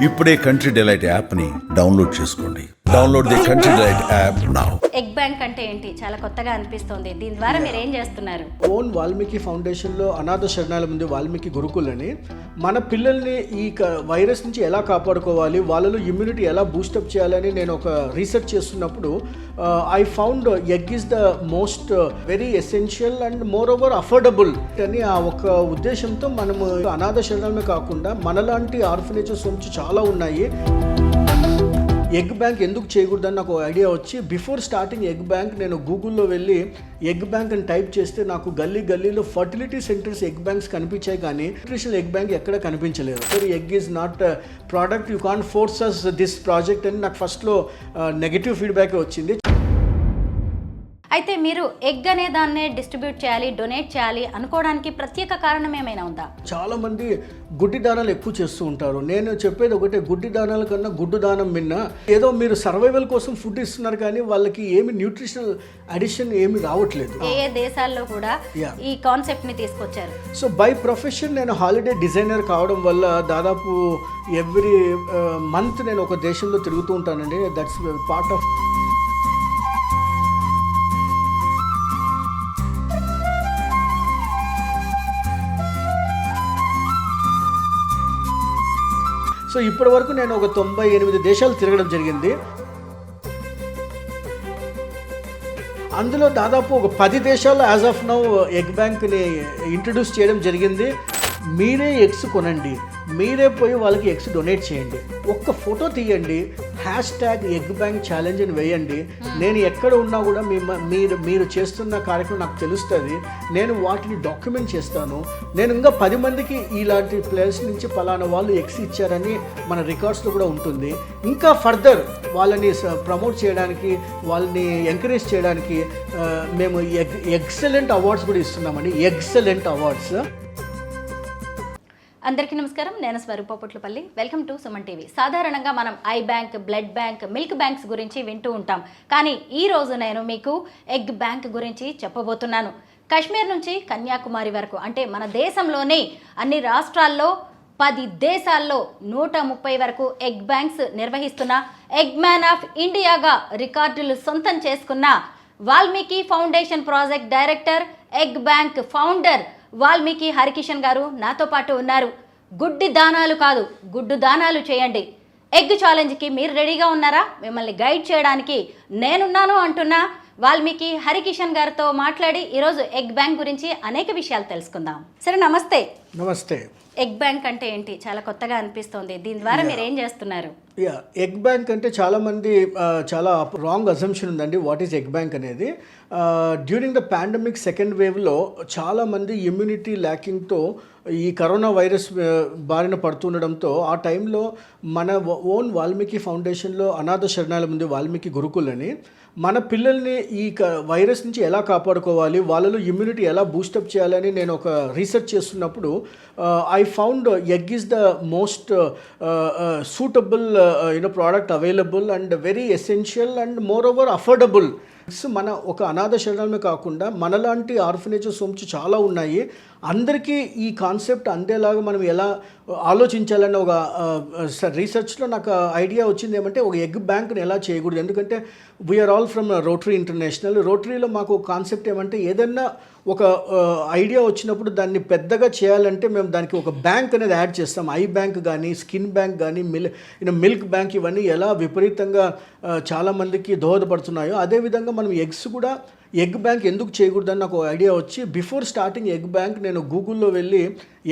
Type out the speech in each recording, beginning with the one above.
ఇప్పుడే country delight యాప్ని download చేసుకోండి. Download the country delight app now. Egg bank అంటే ఏంటి? చాలా కొత్తగా అనిపిస్తోంది. దీని ద్వారా మీరు ఏం చేస్తున్నారు? ఓన్ వాల్మీకి ఫౌండేషన్లో అనాథ శరణాల ముందు వాల్మీకి గురుకులని మన పిల్లల్ని ఈ వైరస్ నుంచి ఎలా కాపాడుకోవాలి, వాళ్ళలో ఇమ్యూనిటీ ఎలా బూస్టప్ చేయాలని నేను ఒక రీసెర్చ్ చేస్తున్నప్పుడు I found egg is the most very essential and more over affordable అని ఆ ఒక ఉద్దేశంతో మనము అనాథ శరణాలమే కాకుండా మనలాంటి ఆర్ఫనేజెస్ నుంచి చాలా ఉన్నాయి. ఎగ్ బ్యాంక్ ఎందుకు చేయకూడదని నాకు ఐడియా వచ్చి బిఫోర్ స్టార్టింగ్ ఎగ్ బ్యాంక్ నేను గూగుల్లో వెళ్ళి ఎగ్ బ్యాంక్ అని టైప్ చేస్తే నాకు గల్లీలో ఫర్టిలిటీ సెంటర్స్ ఎగ్ బ్యాంక్స్ కనిపించాయి, కానీ న్యూట్రిషనల్ ఎగ్ బ్యాంక్ ఎక్కడ కనిపించలేదు. So egg is not product, you can't force us this project అని నాకు ఫస్ట్లో నెగిటివ్ ఫీడ్బ్యాక్ వచ్చింది. అయితే మీరు ఎగ్ అనే దాన్నే డిస్ట్రిబ్యూట్ చేయాలి, డొనేట్ చేయాలి అనుకోవడానికి ప్రత్యేక కారణం ఏమైనా ఉందా? చాలా మంది గుడ్డి దానాలు ఎక్కువ చేస్తూ ఉంటారు. నేను చెప్పేది ఒకటే, గుడ్డి దానాల కన్నా గుడ్డు దానం మిన్న. ఏదో మీరు సర్వైవల్ కోసం ఫుడ్ ఇస్తున్నారు, కానీ వాళ్ళకి ఏమి న్యూట్రిషనల్ అడిషన్ ఏమి రావట్లేదు. ఏ దేశాల్లో కూడా ఈ కాన్సెప్ట్ ని తీసుకొచ్చారు. సో బై ప్రొఫెషన్ నేను హాలిడే డిజైనర్ కావడం వల్ల దాదాపు ఎవ్రీ మంత్ నేను ఒక దేశంలో తిరుగుతూ ఉంటానండి. That's part of. సో ఇప్పటి వరకు నేను ఒక 98 దేశాలు తిరగడం జరిగింది. అందులో దాదాపు ఒక 10 దేశాల్లో యాజ్ ఆఫ్ నౌ ఎగ్ బ్యాంక్ని ఇంట్రడ్యూస్ చేయడం జరిగింది. మీరే ఎగ్స్ కొనండి, మీరే పోయి వాళ్ళకి ఎగ్స్ డొనేట్ చేయండి, ఒక్క ఫోటో తీయండి, #ఎగ్ బ్యాంక్ ఛాలెంజ్ అని వేయండి. నేను ఎక్కడ ఉన్నా కూడా మీరు చేస్తున్న కార్యక్రమం నాకు తెలుస్తుంది. నేను వాటిని డాక్యుమెంట్ చేస్తాను. నేను ఇంకా 10 మందికి ఇలాంటి ప్లేస్ నుంచి పలానా వాళ్ళు ఎగ్స్ ఇచ్చారని మన రికార్డ్స్లో కూడా ఉంటుంది. ఇంకా ఫర్దర్ వాళ్ళని ప్రమోట్ చేయడానికి, వాళ్ళని ఎంకరేజ్ చేయడానికి మేము ఎక్సలెంట్ అవార్డ్స్ కూడా ఇస్తున్నామండి. Excellent awards. అందరికీ నమస్కారం, నేను Swarupa Potlapalli. Welcome to Suman TV. సాధారణంగా మనం eye bank, blood bank, milk banks గురించి వింటూ ఉంటాం, కానీ ఈ రోజు నేను మీకు ఎగ్ బ్యాంక్ గురించి చెప్పబోతున్నాను. కాశ్మీర్ నుంచి కన్యాకుమారి వరకు, అంటే మన దేశంలోని అన్ని రాష్ట్రాల్లో 10 దేశాల్లో 130 వరకు ఎగ్ బ్యాంక్స్ నిర్వహిస్తున్న ఎగ్ మ్యాన్ ఆఫ్ ఇండియాగా రికార్డులు సొంతం చేసుకున్న Valmiki foundation project director, egg bank founder Valmiki Harikishan గారు నాతో పాటు ఉన్నారు. గుడ్డి దానాలు కాదు, గుడ్డు దానాలు చేయండి. ఎగ్ ఛాలెంజ్కి మీరు రెడీగా ఉన్నారా? మిమ్మల్ని గైడ్ చేయడానికి నేనున్నాను అంటున్నా వాల్మీకి హరికిషన్ గారితో మాట్లాడి ఈరోజు ఎగ్ బ్యాంక్ గురించి అనేక విషయాలు తెలుసుకుందాం. సరే, నమస్తే. నమస్తే. ఎగ్ బ్యాంక్ అంటే ఏంటి? చాలా కొత్తగా అనిపిస్తోంది. దీని ద్వారా మీరు ఏం చేస్తున్నారు? ఎగ్ బ్యాంక్ అంటే చాలామంది చాలా రాంగ్ అజంప్షన్ ఉందండి వాట్ ఈజ్ ఎగ్ బ్యాంక్ అనేది. డ్యూరింగ్ ద పాండమిక్ సెకండ్ వేవ్లో చాలామంది ఇమ్యూనిటీ ల్యాకింగ్తో ఈ కరోనా వైరస్ బారిన పడుతుండడంతో ఆ టైంలో మన ఓన్ వాల్మీకి ఫౌండేషన్లో అనాథ శరణాల ముందు వాల్మీకి గురుకులని మన పిల్లల్ని ఈ వైరస్ నుంచి ఎలా కాపాడుకోవాలి, వాళ్ళలో ఇమ్యూనిటీ ఎలా బూస్టప్ చేయాలని నేను ఒక రీసెర్చ్ చేస్తున్నప్పుడు I found egg is the most suitable product available and very essential and more over affordable. మన ఒక అనాథ శరణాలమే కాకుండా మనలాంటి ఆర్ఫనేజెస్ నుంచి చాలా ఉన్నాయి. అందరికీ ఈ కాన్సెప్ట్ అందేలాగా మనం ఎలా ఆలోచించాలన్న ఒక రీసెర్చ్లో నాకు ఐడియా వచ్చింది ఏమంటే, ఒక ఎగ్ బ్యాంక్ని ఎలా చేయకూడదు. ఎందుకంటే we are all from Rotary International. రోటరీలో మాకు కాన్సెప్ట్ ఏమంటే, ఏదన్నా ఒక ఐడియా వచ్చినప్పుడు దాన్ని పెద్దగా చేయాలంటే మేము దానికి ఒక బ్యాంక్ అనేది యాడ్ చేస్తాం. ఐ బ్యాంక్ కానీ, స్కిన్ బ్యాంక్ కానీ, మిల్క్ బ్యాంక్, ఇవన్నీ ఎలా విపరీతంగా చాలామందికి దోహదపడుతున్నాయో అదేవిధంగా మనం ఎగ్స్ కూడా ఎగ్ బ్యాంక్ ఎందుకు చేయకూడదని నాకు ఐడియా వచ్చి బిఫోర్ స్టార్టింగ్ ఎగ్ బ్యాంక్ నేను గూగుల్లో వెళ్ళి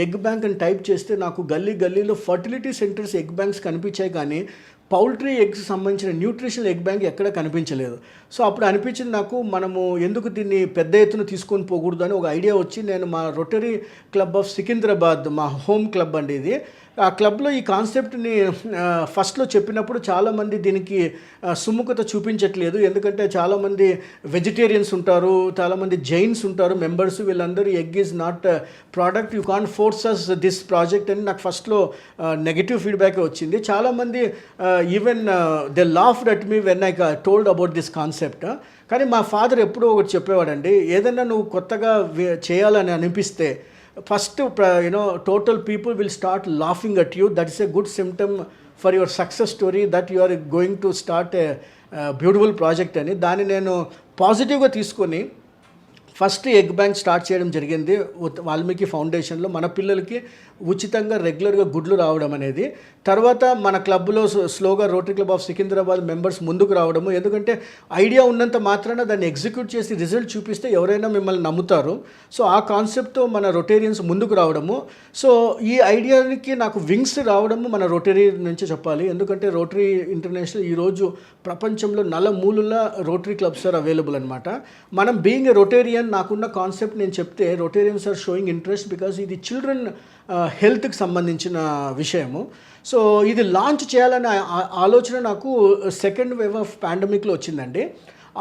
ఎగ్ బ్యాంక్ అని టైప్ చేస్తే నాకు గల్లీలో ఫర్టిలిటీ సెంటర్స్ ఎగ్ బ్యాంక్స్ కనిపించాయి, కానీ పౌల్ట్రీ ఎగ్స్ సంబంధించిన న్యూట్రిషనల్ ఎగ్ బ్యాంక్ ఎక్కడ కనిపించలేదు. సో అప్పుడు అనిపించింది నాకు, మనము ఎందుకు దీన్ని పెద్ద ఎత్తున తీసుకొని పోకూడదు అని ఒక ఐడియా వచ్చి నేను మా రోటరీ క్లబ్ ఆఫ్ సికింద్రాబాద్, మా హోమ్ క్లబ్ అండి ఇది, ఆ క్లబ్లో ఈ కాన్సెప్ట్ని ఫస్ట్లో చెప్పినప్పుడు చాలామంది దీనికి సుముఖత చూపించట్లేదు. ఎందుకంటే చాలామంది వెజిటేరియన్స్ ఉంటారు, చాలామంది జైన్స్ ఉంటారు మెంబర్స్. వీళ్ళందరూ egg is not product, you can't force us this project అని నాకు ఫస్ట్లో నెగిటివ్ ఫీడ్బ్యాక్ వచ్చింది. చాలామంది even they laughed at me when I told about this concept. కానీ మా ఫాదర్ ఎప్పుడూ ఒకటి చెప్పేవాడండి, ఏదైనా నువ్వు కొత్తగా చేయాలని అనిపిస్తే first total people will start laughing at you. That is a good symptom for your success story that you are going to start a beautiful project అని. దాన్ని నేను పాజిటివ్గా తీసుకొని ఫస్ట్ ఎగ్ బ్యాంక్ స్టార్ట్ చేయడం జరిగింది వాల్మీకి ఫౌండేషన్లో. మన పిల్లలకి ఉచితంగా రెగ్యులర్గా గుడ్లు రావడం అనేది. తర్వాత మన క్లబ్లో స్లోగా rotary club of Secunderabad members ముందుకు రావడము. ఎందుకంటే ఐడియా ఉన్నంత మాత్రాన దాన్ని ఎగ్జిక్యూట్ చేసి రిజల్ట్ చూపిస్తే ఎవరైనా మిమ్మల్ని నమ్ముతారు. సో ఆ కాన్సెప్ట్తో మన రొటేరియన్స్ ముందుకు రావడము. సో ఈ ఐడియాకి నాకు వింగ్స్ రావడము మన రోటరీ నుంచి చెప్పాలి. ఎందుకంటే రోటరీ ఇంటర్నేషనల్ ఈరోజు ప్రపంచంలో నలుమూలల రోటరీ క్లబ్స్ ఆర్ అవైలబుల్ అనమాట. మనం బీయింగ్ ఎ రొటేరియన్ నాకున్న కాన్సెప్ట్ నేను చెప్తే Rotarians are showing interest because ఇది చిల్డ్రన్ హెల్త్కి సంబంధించిన విషయము. సో ఇది లాంచ్ చేయాలనే ఆలోచన నాకు సెకండ్ వేవ్ ఆఫ్ పాండమిక్లో వచ్చిందండి.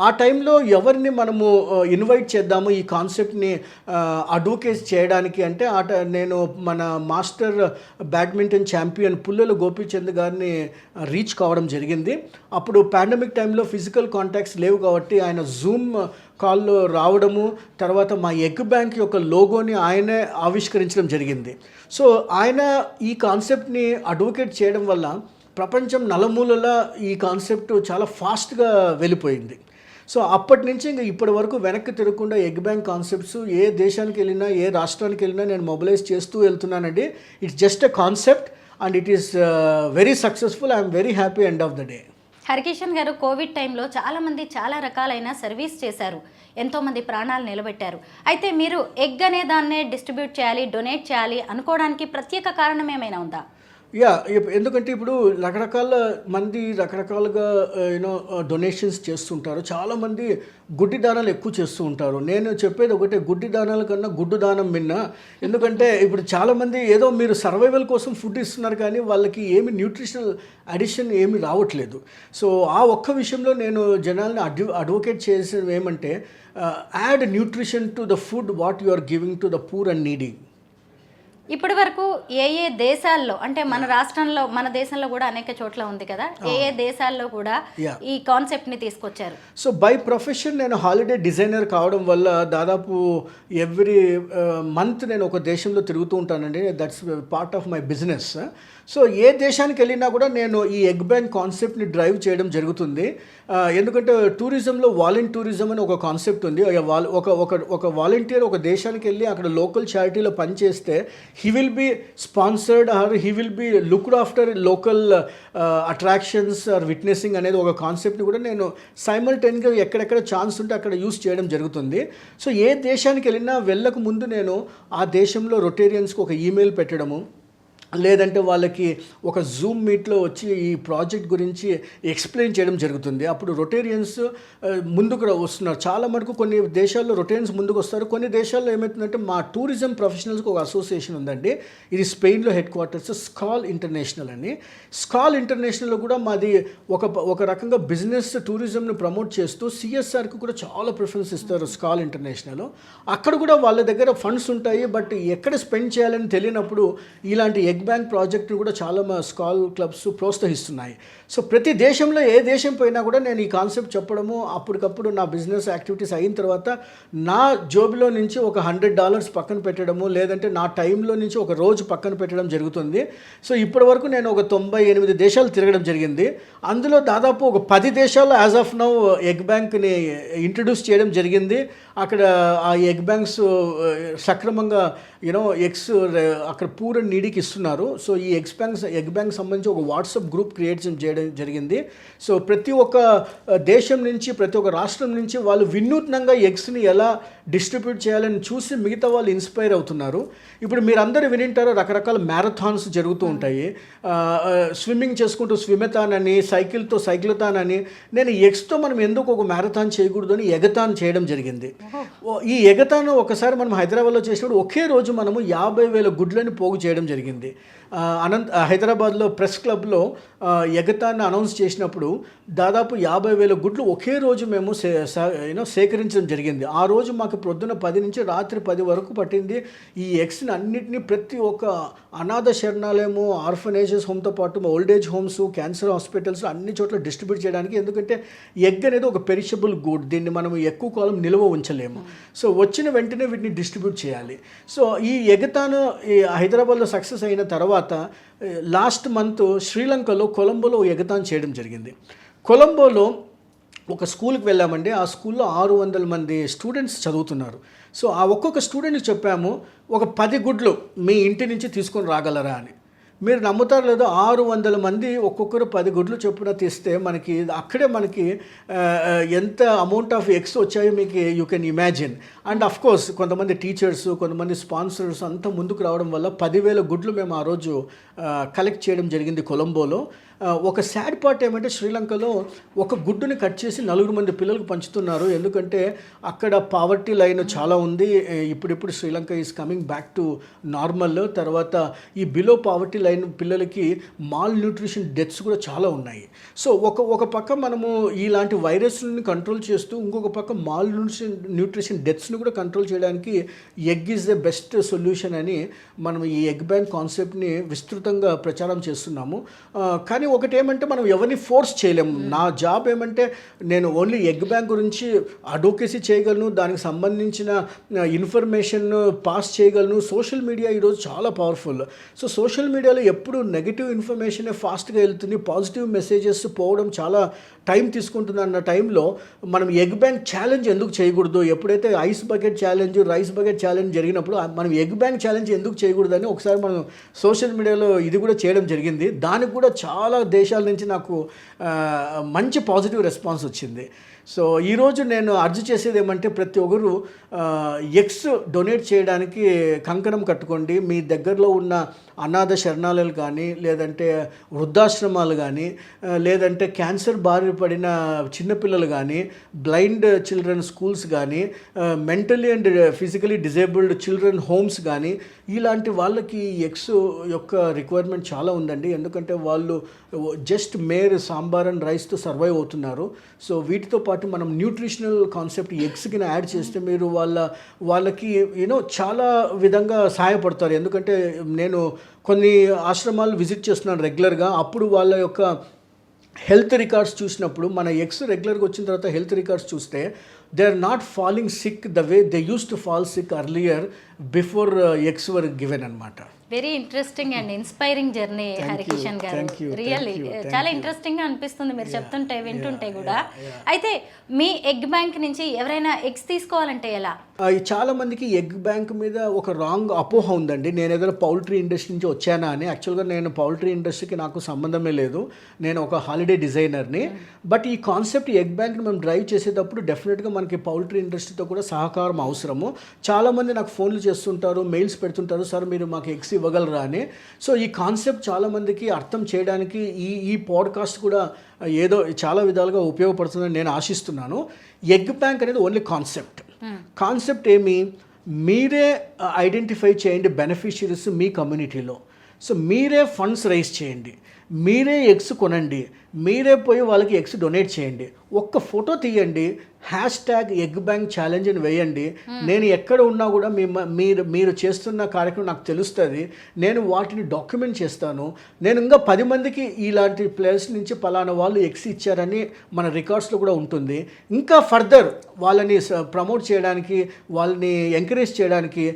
ఆ టైంలో ఎవరిని మనము ఇన్వైట్ చేద్దాము ఈ కాన్సెప్ట్ని అడ్వకేట్ చేయడానికి అంటే నేను మన మాస్టర్ బ్యాడ్మింటన్ ఛాంపియన్ పుల్లల గోపీచంద్ గారిని రీచ్ కావడం జరిగింది. అప్పుడు పాండమిక్ టైంలో ఫిజికల్ కాంటాక్ట్స్ లేవు కాబట్టి ఆయన జూమ్ కాల్లో రావడము, తర్వాత మా ఎగ్ బ్యాంక్ యొక్క లోగోని ఆయనే ఆవిష్కరించడం జరిగింది. సో ఆయన ఈ కాన్సెప్ట్ని అడ్వకేట్ చేయడం వల్ల ప్రపంచం నలుమూలలా ఈ కాన్సెప్ట్ చాలా ఫాస్ట్గా వెళ్ళిపోయింది. సో అప్పటి నుంచి ఇంకా ఇప్పటి వరకు వెనక్కి తిరగకుండా ఎగ్ బ్యాంక్ కాన్సెప్ట్స్ ఏ దేశానికి వెళ్ళినా ఏ రాష్ట్రానికి వెళ్ళినా నేను మొబిలైజ్ చేస్తూ వెళ్తున్నానండి. It's just a concept and it is very successful. I'm very happy end of the day. Harikishan garu, Covid టైంలో చాలామంది చాలా రకాలైన సర్వీస్ చేశారు, ఎంతోమంది ప్రాణాలు నిలబెట్టారు. అయితే మీరు ఎగ్ అనే దాన్నే డిస్ట్రిబ్యూట్ చేయాలి, డొనేట్ చేయాలి అనుకోవడానికి ప్రత్యేక కారణం ఏమైనా ఉందా? ఎందుకంటే ఇప్పుడు రకరకాల మంది రకరకాలుగా యూనో డొనేషన్స్ చేస్తుంటారు. చాలామంది గుడ్డి దానాలు ఎక్కువ చేస్తూ ఉంటారు. నేను చెప్పేది ఒకటే, గుడ్డి దానాల కన్నా గుడ్డు దానం మిన్న. ఎందుకంటే ఇప్పుడు చాలామంది ఏదో మీరు సర్వైవల్ కోసం ఫుడ్ ఇస్తున్నారు కానీ వాళ్ళకి ఏమి న్యూట్రిషనల్ అడిషన్ ఏమి రావట్లేదు. సో ఆ ఒక్క విషయంలో నేను జనాల్ని అడ్వకేట్ చేసేది ఏమంటే add nutrition to the food what you are giving to the poor and needy. ఇప్పటి వరకు ఏ ఏ దేశాల్లో, అంటే మన రాష్ట్రంలో మన దేశంలో కూడా అనేక చోట్ల ఉంది కదా, ఏ ఏ దేశాల్లో కూడా ఈ కాన్సెప్ట్ని తీసుకొచ్చారు? సో బై ప్రొఫెషన్ నేను హాలిడే డిజైనర్ కావడం వల్ల దాదాపు ఎవ్రీ మంత్ నేను ఒక దేశంలో తిరుగుతూ ఉంటానండి. That's part of my business. So ఏ దేశానికి వెళ్ళినా కూడా నేను ఈ ఎగ్ బ్యాంక్ కాన్సెప్ట్ని డ్రైవ్ చేయడం జరుగుతుంది. ఎందుకంటే టూరిజంలో వాలంటీరిజం అని ఒక కాన్సెప్ట్ ఉంది. ఒక వాలంటీర్ ఒక దేశానికి వెళ్ళి అక్కడ లోకల్ చారిటీలో పనిచేస్తే he will be sponsored or he will be looked after local attractions or witnessing అనేది ఒక కాన్సెప్ట్ని కూడా నేను సైమల్టేనియస్గా ఎక్కడెక్కడ ఛాన్స్ ఉంటే అక్కడ యూస్ చేయడం జరుగుతుంది. సో ఏ దేశానికి వెళ్ళినా వెళ్ళక ముందు నేను ఆ దేశంలో రొటేరియన్స్కి ఒక ఈమెయిల్ పెట్టడము, లేదంటే వాళ్ళకి ఒక జూమ్ మీట్లో వచ్చి ఈ ప్రాజెక్ట్ గురించి ఎక్స్ప్లెయిన్ చేయడం జరుగుతుంది. అప్పుడు రొటేరియన్స్ ముందుకు వస్తున్నారు. చాలా మటుకు కొన్ని దేశాల్లో రొటేరియన్స్ ముందుకు వస్తారు. కొన్ని దేశాల్లో ఏమవుతుందంటే మా టూరిజం ప్రొఫెషనల్స్కి ఒక అసోసియేషన్ ఉందండి. ఇది స్పెయిన్లో హెడ్ క్వార్టర్స్, స్కాల్ ఇంటర్నేషనల్ అని. స్కాల్ ఇంటర్నేషనల్లో కూడా మాది ఒక రకంగా బిజినెస్ టూరిజంని ప్రమోట్ చేస్తూ సిఎస్ఆర్కి కూడా చాలా ప్రిఫరెన్స్ ఇస్తారు స్కాల్ ఇంటర్నేషనల్. అక్కడ కూడా వాళ్ళ దగ్గర ఫండ్స్ ఉంటాయి, బట్ ఎక్కడ స్పెండ్ చేయాలని తెలియనప్పుడు ఇలాంటి ఎగ్ బ్యాంక్ ప్రాజెక్ట్ని కూడా చాలా మా స్కాల్ క్లబ్స్ ప్రోత్సహిస్తున్నాయి. సో ప్రతి దేశంలో ఏ దేశం పోయినా కూడా నేను ఈ కాన్సెప్ట్ చెప్పడము, అప్పటికప్పుడు నా బిజినెస్ యాక్టివిటీస్ అయిన తర్వాత నా జోబులో నుంచి ఒక $100 పక్కన పెట్టడము, లేదంటే నా టైంలో నుంచి ఒక రోజు పక్కన పెట్టడం జరుగుతుంది. సో ఇప్పటి వరకు నేను ఒక 98 దేశాలు తిరగడం జరిగింది. అందులో దాదాపు ఒక 10 దేశాల్లో యాజ్ ఆఫ్ నౌ ఎగ్ బ్యాంక్ని ఇంట్రడ్యూస్ చేయడం జరిగింది. అక్కడ ఆ ఎగ్ బ్యాంక్స్ సక్రమంగా యూనో ఎగ్స్ అక్కడ పూర్ అండ్ నీడీకి ఇస్తున్నారు. సో ఈ ఎగ్ బ్యాంక్ సంబంధించి ఒక వాట్సాప్ గ్రూప్ క్రియేట్ చేయడం జరిగింది. సో ప్రతి ఒక్క దేశం నుంచి, ప్రతి ఒక్క రాష్ట్రం నుంచి వాళ్ళు వినూత్నంగా ఎగ్స్ని ఎలా డిస్ట్రిబ్యూట్ చేయాలని చూసి మిగతా వాళ్ళు ఇన్స్పైర్ అవుతున్నారు. ఇప్పుడు మీరందరూ వినింటారు, రకరకాల మ్యారథాన్స్ జరుగుతూ ఉంటాయి. స్విమ్మింగ్ చేసుకుంటూ స్విమెథాన్ అని, సైకిల్తో సైక్లథాన్ అని. నేను ఎగ్స్తో మనం ఎందుకు ఒక మ్యారథాన్ చేయకూడదు అని ఎగతాన్ చేయడం జరిగింది. ఈ ఎగతాన్ ఒకసారి మనం హైదరాబాద్లో చేసినప్పుడు ఒకే రోజు మనము 50,000 గుడ్లని పోగు చేయడం జరిగింది. హైదరాబాద్లో ప్రెస్ క్లబ్లో ఎగతాన్ని అనౌన్స్ చేసినప్పుడు దాదాపు 50,000 గుడ్లు ఒకే రోజు మేము సేకరించడం జరిగింది. ఆ రోజు మాకు ప్రొద్దున 10 నుంచి రాత్రి 10 వరకు పట్టింది. ఈ ఎగ్స్ని అన్నింటినీ ప్రతి ఒక్క అనాథ శరణాలయము, ఆర్ఫనేజెస్ హోమ్తో పాటు ఓల్డేజ్ హోమ్స్, క్యాన్సర్ హాస్పిటల్స్ అన్ని చోట్ల డిస్ట్రిబ్యూట్ చేయడానికి. ఎందుకంటే ఎగ్ అనేది ఒక పెరిషబుల్ గుడ్, దీన్ని మనం ఎక్కువ కాలం నిల్వ ఉంచలేము. సో వచ్చిన వెంటనే వీటిని డిస్ట్రిబ్యూట్ చేయాలి. సో ఈ ఎగతాను ఈ హైదరాబాద్లో సక్సెస్ అయిన తర్వాత తర్వాత లాస్ట్ మంత్ శ్రీలంకలో కొలంబోలో ఎగతాన్ చేయడం జరిగింది. కొలంబోలో ఒక స్కూల్కి వెళ్ళామండి. ఆ స్కూల్లో 600 మంది స్టూడెంట్స్ చదువుతున్నారు. సో ఆ ఒక్కొక్క స్టూడెంట్కి చెప్పాము, ఒక 10 గుడ్లు మీ ఇంటి నుంచి తీసుకొని రాగలరా అని. మీరు నమ్ముతారు లేదో 600 మంది ఒక్కొక్కరు 10 గుడ్లు చొప్పున తీస్తే మనకి అక్కడే మనకి ఎంత అమౌంట్ ఆఫ్ ఎగ్స్ వచ్చాయో మీకు you can imagine. And of course కొంతమంది టీచర్స్, కొంతమంది స్పాన్సర్స్ అంతా ముందుకు రావడం వల్ల 10,000 గుడ్లు మేము ఆ రోజు కలెక్ట్ చేయడం జరిగింది కొలంబోలో. ఒక సాడ్ పార్ట్ ఏమంటే శ్రీలంకలో ఒక గుడ్డుని కట్ చేసి 4 మంది పిల్లలకు పంచుతున్నారు. ఎందుకంటే అక్కడ పావర్టీ లైన్ చాలా ఉంది. ఇప్పుడిప్పుడు Sri Lanka is coming back to normal. తర్వాత ఈ బిలో పావర్టీ లైన్ పిల్లలకి మాల్ న్యూట్రిషన్ డెత్స్ కూడా చాలా ఉన్నాయి. సో ఒక పక్క మనము ఇలాంటి వైరస్ని కంట్రోల్ చేస్తూ ఇంకొక పక్క మాల్ న్యూట్రిషన్ డెత్స్ని కూడా కంట్రోల్ చేయడానికి egg is the best solution అని మనం ఈ ఎగ్ బ్యాంక్ కాన్సెప్ట్ని విస్తృతంగా ప్రచారం చేస్తున్నాము. కానీ ఒకటి ఏమంటే మనం ఎవరిని ఫోర్స్ చేయలేము. నా జాబ్ ఏమంటే నేను ఓన్లీ ఎగ్ బ్యాంక్ గురించి అడ్వొకేసీ చేయగలను, దానికి సంబంధించిన ఇన్ఫర్మేషన్ పాస్ చేయగలను. సోషల్ మీడియా ఈరోజు చాలా పవర్ఫుల్. సో సోషల్ మీడియాలో ఎప్పుడు నెగిటివ్ ఇన్ఫర్మేషనే ఫాస్ట్గా వెళ్తుంది, పాజిటివ్ మెసేజెస్ పోవడం చాలా టైం తీసుకుంటుంది. అన్న టైంలో మనం ఎగ్ బ్యాంక్ ఛాలెంజ్ ఎందుకు చేయకూడదు? ఎప్పుడైతే ice bucket challenge, rice bucket challenge జరిగినప్పుడు మనం ఎగ్ బ్యాంక్ ఛాలెంజ్ ఎందుకు చేయకూడదని ఒకసారి మనం సోషల్ మీడియాలో ఇది కూడా చేయడం జరిగింది. దానికి కూడా చాలా దేశాల నుంచి నాకు మంచి పాజిటివ్ రెస్పాన్స్ వచ్చింది. సో ఈరోజు నేను అర్జీ చేసేది ఏమంటే ప్రతి ఒక్కరు ఎగ్స్ డొనేట్ చేయడానికి కంకణం కట్టుకోండి. మీ దగ్గరలో ఉన్న అనాథ శరణాలయాలు కానీ, లేదంటే వృద్ధాశ్రమాలు కానీ, లేదంటే క్యాన్సర్ బారిన పడిన చిన్నపిల్లలు కానీ, బ్లైండ్ చిల్డ్రన్ స్కూల్స్ కానీ, mentally and physically disabled children homes కానీ, ఇలాంటి వాళ్ళకి ఎగ్స్ యొక్క రిక్వైర్మెంట్ చాలా ఉందండి. ఎందుకంటే వాళ్ళు జస్ట్ మేర్ సాంబార్ అండ్ రైస్తో సర్వైవ్ అవుతున్నారు. సో వీటితో పాటు మనం న్యూట్రిషనల్ కాన్సెప్ట్ ఎగ్స్కి యాడ్ చేస్తే మీరు వాళ్ళకి చాలా విధంగా సహాయపడతారు. ఎందుకంటే నేను కొన్ని ఆశ్రమాలు విజిట్ చేస్తున్నాను రెగ్యులర్గా. అప్పుడు వాళ్ళ యొక్క హెల్త్ రికార్డ్స్ చూసినప్పుడు, మన ఎగ్స్ రెగ్యులర్గా వచ్చిన తర్వాత హెల్త్ రికార్డ్స్ చూస్తే they are not falling sick the way they use to fall sick earlier before eggs were given అనమాట. Very interesting and inspiring journey Harikishan garu. Really చాలా ఇంట్రెస్టింగ్గా అనిపిస్తుంది మీరు చెప్తుంటే, వింటుంటే కూడా. అయితే మీ ఎగ్ బ్యాంక్ నుంచి ఎవరైనా ఎగ్స్ తీసుకోవాలంటే ఎలా? చాలా మందికి ఎగ్ బ్యాంక్ మీద ఒక రాంగ్ అపోహ ఉందండి. నేను ఏదైనా పౌల్ట్రీ ఇండస్ట్రీ నుంచి వచ్చానా అని. యాక్చువల్గా నేను పౌల్ట్రీ ఇండస్ట్రీకి నాకు సంబంధమే లేదు. నేను ఒక హాలిడే డిజైనర్ని. బట్ ఈ కాన్సెప్ట్ ఎగ్ బ్యాంక్ని మేము డ్రైవ్ చేసేటప్పుడు డెఫినెట్గా మనకి పౌల్ట్రీ ఇండస్ట్రీతో కూడా సహకారం అవసరము. చాలామంది నాకు ఫోన్లు చేస్తుంటారు, మెయిల్స్ పెడుతుంటారు, సార్ మీరు మాకు ఎగ్స్ ఇవ్వగలరా అని. సో ఈ కాన్సెప్ట్ చాలామందికి అర్థం చేయడానికి ఈ పాడ్కాస్ట్ కూడా ఏదో చాలా విధాలుగా ఉపయోగపడుతుందని నేను ఆశిస్తున్నాను. ఎగ్ బ్యాంక్ అనేది ఓన్లీ కాన్సెప్ట్ ఏమి, మీరే ఐడెంటిఫై చేయండి బెనిఫిషరీస్ మీ కమ్యూనిటీలో. సో మీరే ఫండ్స్ రైజ్ చేయండి, మీరే ఎగ్స్ కొనండి, మీరే పోయి వాళ్ళకి ఎగ్స్ డొనేట్ చేయండి. ఒక్క ఫోటో తీయండి, #ఎగ్ బ్యాంక్ ఛాలెంజ్ అని వేయండి. నేను ఎక్కడ ఉన్నా కూడా మీరు చేస్తున్న కార్యక్రమం నాకు తెలుస్తుంది. నేను వాటిని డాక్యుమెంట్ చేస్తాను. నేను ఇంకా 10 మందికి ఇలాంటి ప్లేస్ నుంచి పలానా వాళ్ళు ఎగ్స్ ఇచ్చారని మన రికార్డ్స్లో కూడా ఉంటుంది. ఇంకా ఫర్దర్ వాళ్ళని ప్రమోట్ చేయడానికి, వాళ్ళని ఎంకరేజ్ చేయడానికి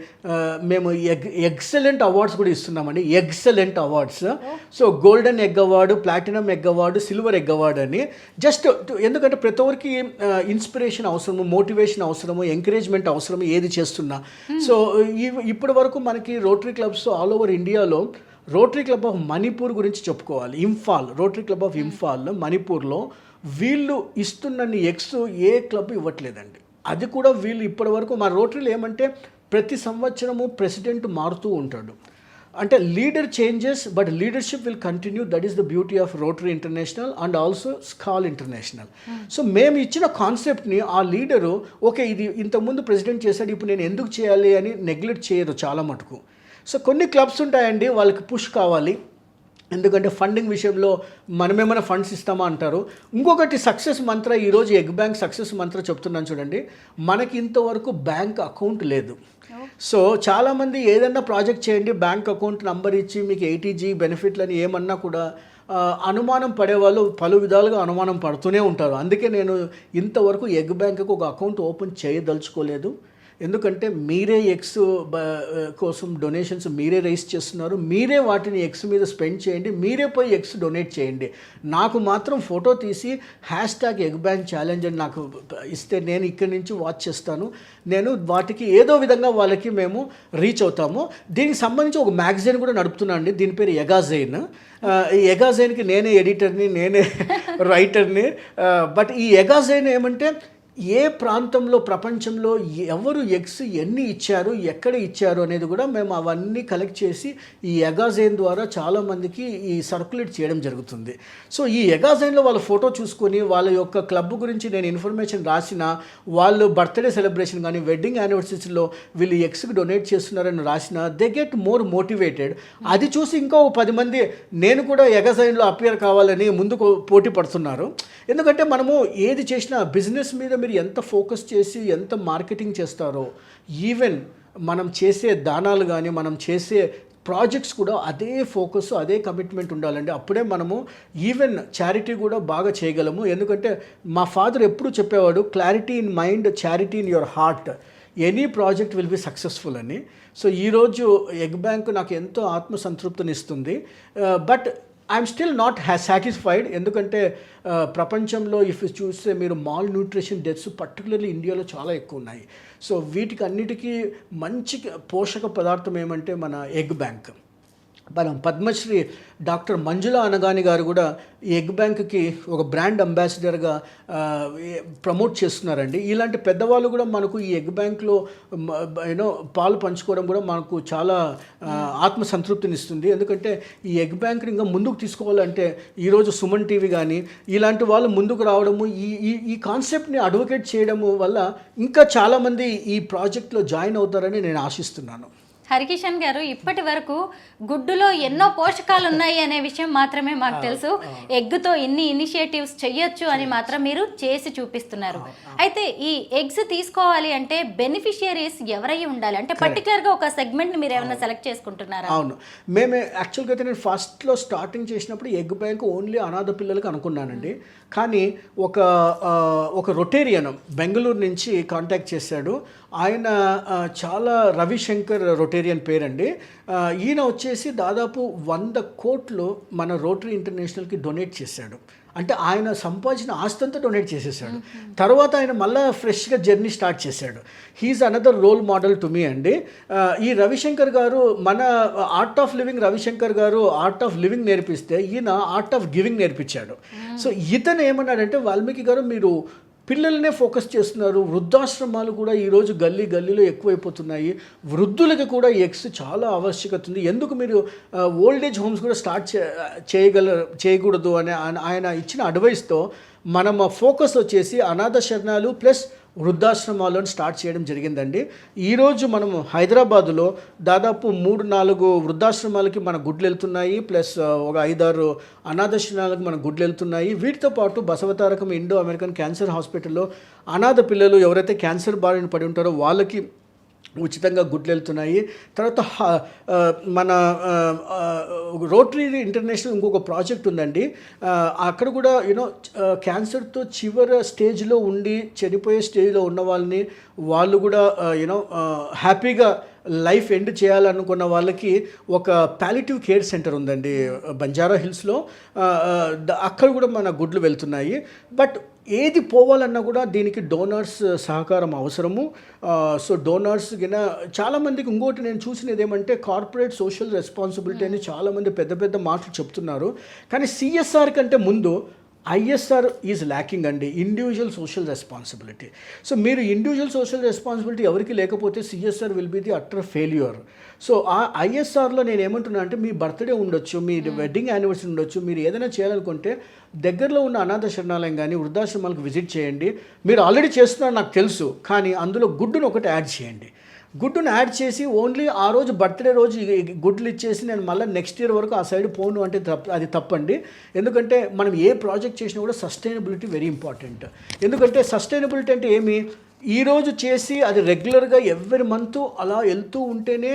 మేము ఎక్సలెంట్ అవార్డ్స్ కూడా ఇస్తున్నామండి. Excellent awards. So golden egg award, platinum egg award, silver egg award అని. జస్ట్ ఎందుకంటే ప్రతి ఒక్కరికి ఇన్స్పిరేషన్ అవసరము, మోటివేషన్ అవసరము, ఎంకరేజ్మెంట్ అవసరము ఏది చేస్తున్నా. సో ఇప్పటి వరకు మనకి రోటరీ క్లబ్స్ ఆల్ ఓవర్ ఇండియాలో, రోటరీ క్లబ్ ఆఫ్ మణిపూర్ గురించి చెప్పుకోవాలి. రోటరీ క్లబ్ ఆఫ్ ఇంఫాల్ మణిపూర్లో వీళ్ళు ఇస్తున్న ఎగ్స్ ఏ క్లబ్ ఇవ్వట్లేదండి. అది కూడా వీళ్ళు ఇప్పటి వరకు, మా రోటరీలో ఏమంటే ప్రతి సంవత్సరము ప్రెసిడెంట్ మారుతూ ఉంటాడు. అంటే leader changes but leadership will continue. That is the beauty of Rotary International and also Skal International. So మేము ఇచ్చిన కాన్సెప్ట్ని ఆ లీడరు ఓకే ఇది ఇంతకుముందు ప్రెసిడెంట్ చేశాడు, ఇప్పుడు నేను ఎందుకు చేయాలి అని నెగ్లెక్ట్ చేయరు చాలా మటుకు. సో కొన్ని క్లబ్స్ ఉంటాయండి, వాళ్ళకి పుష్ కావాలి, ఎందుకంటే ఫండింగ్ విషయంలో మనమేమైనా ఫండ్స్ ఇస్తామా అంటారు. ఇంకొకటి సక్సెస్ మంత్ర, ఈరోజు ఎగ్ బ్యాంక్ సక్సెస్ మంత్ర చెప్తున్నాను చూడండి. మనకి ఇంతవరకు బ్యాంక్ అకౌంట్ లేదు. సో చాలామంది ఏదన్నా ప్రాజెక్ట్ చేయండి, బ్యాంక్ అకౌంట్ నంబర్ ఇచ్చి మీకు 80G బెనిఫిట్లు అని ఏమన్నా కూడా అనుమానం పడేవాళ్ళు పలు విధాలుగా అనుమానం పడుతూనే ఉంటారు. అందుకే నేను ఇంతవరకు ఎగ్ బ్యాంక్కి ఒక అకౌంట్ ఓపెన్ చేయదలుచుకోలేదు. ఎందుకంటే మీరే ఎగ్స్ కోసం డొనేషన్స్ మీరే రైస్ చేస్తున్నారు, మీరే వాటిని ఎగ్స్ మీద స్పెండ్ చేయండి, మీరే పోయి ఎగ్స్ డొనేట్ చేయండి. నాకు మాత్రం ఫోటో తీసి #EggBankChallenge అని నాకు ఇస్తే నేను ఇక్కడి నుంచి వాచ్ చేస్తాను. నేను వాటికి ఏదో విధంగా వాళ్ళకి మేము రీచ్ అవుతాము. దీనికి సంబంధించి ఒక మ్యాగజైన్ కూడా నడుపుతున్నాను అండి, దీని పేరు ఎగాజైన్. ఈ ఎగాజైన్కి నేనే ఎడిటర్ని, నేనే రైటర్ని. బట్ ఈ ఎగాజైన్ ఏమంటే ఏ ప్రాంతంలో ప్రపంచంలో ఎవరు ఎగ్స్ ఎన్ని ఇచ్చారు, ఎక్కడ ఇచ్చారు అనేది కూడా మేము అవన్నీ కలెక్ట్ చేసి ఈ ఎగాజైన్ ద్వారా చాలామందికి ఈ సర్క్యులేట్ చేయడం జరుగుతుంది. సో ఈ ఎగాజైన్లో వాళ్ళ ఫోటో చూసుకొని వాళ్ళ యొక్క క్లబ్ గురించి నేను ఇన్ఫర్మేషన్ రాసిన, వాళ్ళు బర్త్డే సెలబ్రేషన్ కానీ వెడ్డింగ్ యానివర్సరీస్లో వీళ్ళు ఎగ్స్కి డొనేట్ చేస్తున్నారని రాసిన, దే గెట్ మోర్ మోటివేటెడ్. అది చూసి ఇంకో 10 మంది నేను కూడా ఎగాజైన్లో అపియర్ కావాలని ముందుకు పోటీ పడుతున్నారు. ఎందుకంటే మనము ఏది చేసినా బిజినెస్ మీద మీరు ఎంత ఫోకస్ చేసి ఎంత మార్కెటింగ్ చేస్తారో, ఈవెన్ మనం చేసే దానాలు కానీ మనం చేసే ప్రాజెక్ట్స్ కూడా అదే ఫోకస్, అదే కమిట్మెంట్ ఉండాలండి. అప్పుడే మనము ఈవెన్ చారిటీ కూడా బాగా చేయగలము. ఎందుకంటే మా ఫాదర్ ఎప్పుడు చెప్పేవాడు, clarity in mind, charity in your heart, any project will be successful అని. సో ఈరోజు ఎగ్ బ్యాంక్ నాకు ఎంతో ఆత్మసంతృప్తినిస్తుంది. But I'm still not satisfied. ఎందుకంటే ప్రపంచంలో ఇఫ్ చూస్తే మీరు మాల్ న్యూట్రిషన్ డెత్స్ పర్టికులర్లీ ఇండియాలో చాలా ఎక్కువ ఉన్నాయి. సో వీటికి అన్నిటికీ మంచి పోషక పదార్థం ఏమంటే మన ఎగ్ బ్యాంక్. మనం పద్మశ్రీ డాక్టర్ మంజుల అనగాని గారు కూడా ఈ ఎగ్ బ్యాంక్కి ఒక బ్రాండ్ అంబాసిడర్గా ప్రమోట్ చేస్తున్నారండి. ఇలాంటి పెద్దవాళ్ళు కూడా మనకు ఈ ఎగ్ బ్యాంక్లో పాలు పంచుకోవడం కూడా మనకు చాలా ఆత్మసంతృప్తినిస్తుంది. ఎందుకంటే ఈ ఎగ్ బ్యాంక్ని ఇంకా ముందుకు తీసుకోవాలంటే ఈరోజు సుమన్ టీవీ కానీ ఇలాంటి వాళ్ళు ముందుకు రావడము, ఈ కాన్సెప్ట్ని అడ్వకేట్ చేయడము వల్ల ఇంకా చాలామంది ఈ ప్రాజెక్ట్లో జాయిన్ అవుతారని నేను ఆశిస్తున్నాను. హరికిషన్ గారు, ఇప్పటి వరకు గుడ్డులో ఎన్నో పోషకాలు ఉన్నాయి అనే విషయం మాత్రమే మాకు తెలుసు. ఎగ్తో ఇన్ని ఇనిషియేటివ్స్ చెయ్యొచ్చు అని మాత్రం మీరు చేసి చూపిస్తున్నారు. అయితే ఈ ఎగ్స్ తీసుకోవాలి అంటే బెనిఫిషియరీస్ ఎవరై ఉండాలి? అంటే పర్టికులర్గా ఒక సెగ్మెంట్ని మీరు ఏమైనా సెలెక్ట్ చేసుకుంటున్నారా? అవును, మేము యాక్చువల్గా అయితే నేను ఫస్ట్లో స్టార్టింగ్ చేసినప్పుడు ఎగ్ బ్యాంక్ ఓన్లీ అనాథ పిల్లలకి అనుకున్నానండి. కానీ ఒక రొటేరియన్ బెంగళూరు నుంచి కాంటాక్ట్ చేశాడు. ఆయన చాలా రవిశంకర్ రొటేరియన్ పేరండి. ఈయన వచ్చేసి దాదాపు 100 కోట్లు మన రోటరీ ఇంటర్నేషనల్కి డొనేట్ చేశాడు. అంటే ఆయన సంపాదించిన ఆస్తంతా డొనేట్ చేసేసాడు. తర్వాత ఆయన మళ్ళీ ఫ్రెష్గా జర్నీ స్టార్ట్ చేశాడు. He is another role model to me అండి. ఈ రవిశంకర్ గారు మన ఆర్ట్ ఆఫ్ లివింగ్, రవిశంకర్ గారు ఆర్ట్ ఆఫ్ లివింగ్ నేర్పిస్తే ఈయన ఆర్ట్ ఆఫ్ గివింగ్ నేర్పించాడు. సో ఇతను ఏమన్నాడంటే, వాల్మీకి గారు మీరు పిల్లలనే ఫోకస్ చేస్తున్నారు, వృద్ధాశ్రమాలు కూడా ఈరోజు గల్లీలో ఎక్కువైపోతున్నాయి, వృద్ధులకి కూడా ఎగ్స్ చాలా ఆవశ్యకత ఉంది, ఎందుకు మీరు ఓల్డ్ ఏజ్ హోమ్స్ కూడా స్టార్ట్ చేయకూడదు అని ఆయన ఇచ్చిన అడ్వైస్తో మనం ఫోకస్ వచ్చేసి అనాథ శరణాలు ప్లస్ వృద్ధాశ్రమాలను స్టార్ట్ చేయడం జరిగిందండి. ఈరోజు మనం హైదరాబాదులో దాదాపు 3-4 వృద్ధాశ్రమాలకి మన గుడ్లు వెళ్తున్నాయి, ప్లస్ ఒక 5-6 అనాథాశ్రమాలకు మన గుడ్లు వెళ్తున్నాయి. వీటితో పాటు బసవతారకం ఇండో అమెరికన్ క్యాన్సర్ హాస్పిటల్లో అనాథ పిల్లలు ఎవరైతే క్యాన్సర్ బారిన పడి ఉంటారో వాళ్ళకి ఉచితంగా గుడ్లు వెళ్తున్నాయి. తర్వాత మన రోటరీ ఇంటర్నేషనల్ ఇంకొక ప్రాజెక్ట్ ఉందండి. అక్కడ కూడా క్యాన్సర్తో చివరి స్టేజ్లో ఉండి చనిపోయే స్టేజ్లో ఉన్న వాళ్ళని వాళ్ళు కూడా హ్యాపీగా లైఫ్ ఎండ్ చేయాలనుకున్న వాళ్ళకి ఒక పాలిటివ్ కేర్ సెంటర్ ఉందండి బంజారా హిల్స్లో. అక్కడ కూడా మన గుడ్లు వెళ్తున్నాయి. బట్ ఏది పోవాలన్నా కూడా దీనికి డోనర్స్ సహకారం అవసరము. సో డోనర్స్ కింద చాలామందికి ఇంకోటి నేను చూసినది ఏమంటే కార్పొరేట్ సోషల్ రెస్పాన్సిబిలిటీ అని చాలామంది పెద్ద మాటలు చెప్తున్నారు. కానీ సిఎస్ఆర్ కంటే ముందు ఐఎస్ఆర్ ఈజ్ ల్యాకింగ్ అండి, ఇండివిజువల్ సోషల్ రెస్పాన్సిబిలిటీ. సో మీరు ఇండివిజువల్ సోషల్ రెస్పాన్సిబిలిటీ ఎవరికి లేకపోతే CSR will be the utter failure. So ఆ ఐఎస్ఆర్లో నేను ఏమంటున్నా అంటే, మీ బర్త్డే ఉండొచ్చు, మీ వెడ్డింగ్ యానివర్సరీ ఉండొచ్చు, మీరు ఏదైనా చేయాలనుకుంటే దగ్గరలో ఉన్న అనాథ శరణాలయం కానీ వృద్ధాశ్రమాలకు విజిట్ చేయండి. మీరు ఆల్రెడీ చేస్తున్నారు నాకు తెలుసు, కానీ అందులో గుడ్డును ఒకటి యాడ్ చేయండి. గుడ్డును యాడ్ చేసి ఓన్లీ ఆ రోజు బర్త్డే రోజు గుడ్లు ఇచ్చేసి నేను మళ్ళీ నెక్స్ట్ ఇయర్ వరకు ఆ సైడ్ పోను అంటే అది తప్పండి. ఎందుకంటే మనం ఏ ప్రాజెక్ట్ చేసినా కూడా సస్టైనబిలిటీ వెరీ ఇంపార్టెంట్. ఎందుకంటే సస్టైనబిలిటీ అంటే ఏమి, ఈరోజు చేసి అది రెగ్యులర్గా ఎవ్రీ మంత్ అలా వెళ్తూ ఉంటేనే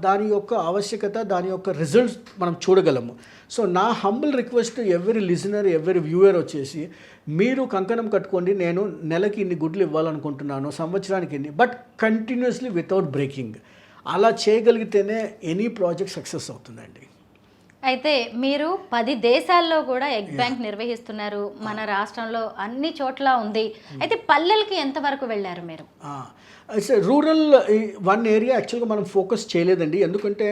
దాని యొక్క ఆవశ్యకత, దాని యొక్క రిజల్ట్స్ మనం చూడగలము. సో నా humble request every listener, every viewer వచ్చేసి, మీరు కంకణం కట్టుకోండి, నేను నెలకి ఇన్ని గుడ్లు ఇవ్వాలనుకుంటున్నాను, సంవత్సరానికి ఇన్ని, బట్ కంటిన్యూస్లీ వితౌట్ బ్రేకింగ్. అలా చేయగలిగితేనే ఎనీ ప్రాజెక్ట్ సక్సెస్ అవుతుందండి. అయితే మీరు 10 దేశాల్లో కూడా ఎగ్ బ్యాంక్ నిర్వహిస్తున్నారు. మన రాష్ట్రంలో అన్ని చోట్ల ఉంది. అయితే పల్లెలకి ఎంతవరకు వెళ్ళారు మీరు? రూరల్ వన్ ఏరియా యాక్చువల్గా మనం ఫోకస్ చేయలేదండి. ఎందుకంటే